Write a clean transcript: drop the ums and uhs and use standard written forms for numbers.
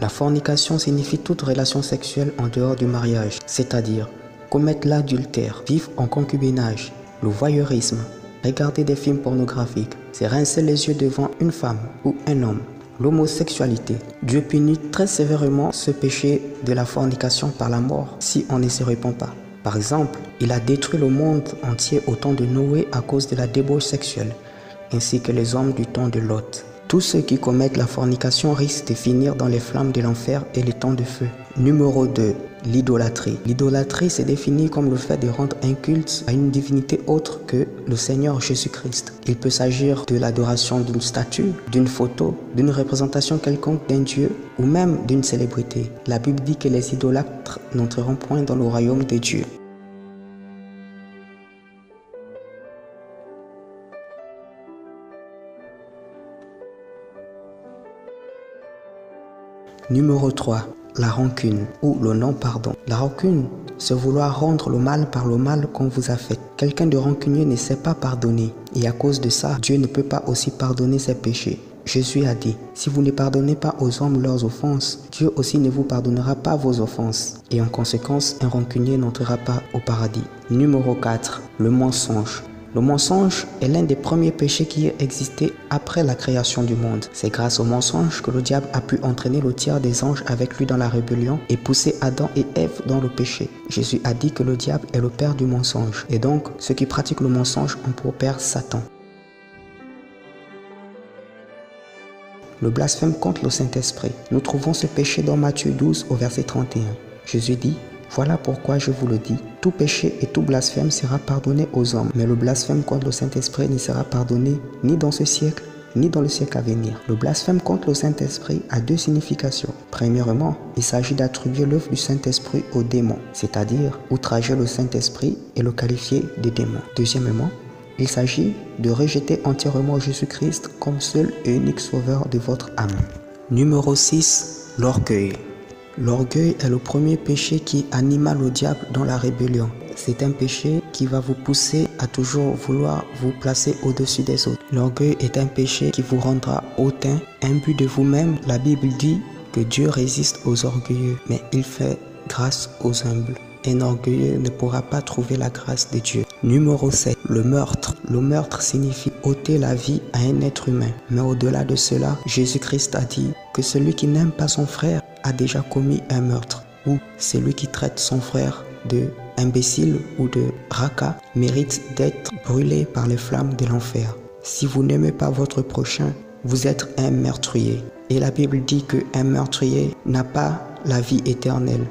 La fornication signifie toute relation sexuelle en dehors du mariage, c'est-à-dire commettre l'adultère, vivre en concubinage, le voyeurisme, regarder des films pornographiques, se rincer les yeux devant une femme ou un homme. L'homosexualité. Dieu punit très sévèrement ce péché de la fornication par la mort si on ne se répand pas. Par exemple, il a détruit le monde entier au temps de Noé à cause de la débauche sexuelle, ainsi que les hommes du temps de Lot. Tous ceux qui commettent la fornication risquent de finir dans les flammes de l'enfer et les temps de feu. Numéro 2. L'idolâtrie. L'idolâtrie se définit comme le fait de rendre un culte à une divinité autre que le Seigneur Jésus-Christ. Il peut s'agir de l'adoration d'une statue, d'une photo, d'une représentation quelconque d'un dieu ou même d'une célébrité. La Bible dit que les idolâtres n'entreront point dans le royaume de Dieu. Numéro 3. La rancune ou le non-pardon. La rancune, c'est vouloir rendre le mal par le mal qu'on vous a fait. Quelqu'un de rancunier ne sait pas pardonner et à cause de ça, Dieu ne peut pas aussi pardonner ses péchés. Jésus a dit, si vous ne pardonnez pas aux hommes leurs offenses, Dieu aussi ne vous pardonnera pas vos offenses. Et en conséquence, un rancunier n'entrera pas au paradis. Numéro 4. Le mensonge. Le mensonge est l'un des premiers péchés qui a existé après la création du monde. C'est grâce au mensonge que le diable a pu entraîner le tiers des anges avec lui dans la rébellion et pousser Adam et Ève dans le péché. Jésus a dit que le diable est le père du mensonge. Et donc, ceux qui pratiquent le mensonge ont pour père Satan. Le blasphème contre le Saint-Esprit. Nous trouvons ce péché dans Matthieu 12 au verset 31. Jésus dit, voilà pourquoi je vous le dis, tout péché et tout blasphème sera pardonné aux hommes, mais le blasphème contre le Saint-Esprit ne sera pardonné ni dans ce siècle, ni dans le siècle à venir. Le blasphème contre le Saint-Esprit a deux significations. Premièrement, il s'agit d'attribuer l'œuvre du Saint-Esprit aux démons, c'est-à-dire outrager le Saint-Esprit et le qualifier de démon. Deuxièmement, il s'agit de rejeter entièrement Jésus-Christ comme seul et unique sauveur de votre âme. Numéro 6. L'orgueil. L'orgueil est le premier péché qui anima le diable dans la rébellion. C'est un péché qui va vous pousser à toujours vouloir vous placer au-dessus des autres. L'orgueil est un péché qui vous rendra hautain, imbu de vous-même. La Bible dit que Dieu résiste aux orgueilleux, mais il fait grâce aux humbles. Un orgueilleux ne pourra pas trouver la grâce de Dieu. Numéro 7. Le meurtre. Le meurtre signifie ôter la vie à un être humain. Mais au-delà de cela, Jésus-Christ a dit que celui qui n'aime pas son frère a déjà commis un meurtre. Ou celui qui traite son frère de imbécile ou de raca mérite d'être brûlé par les flammes de l'enfer. Si vous n'aimez pas votre prochain, vous êtes un meurtrier. Et la Bible dit qu'un meurtrier n'a pas la vie éternelle.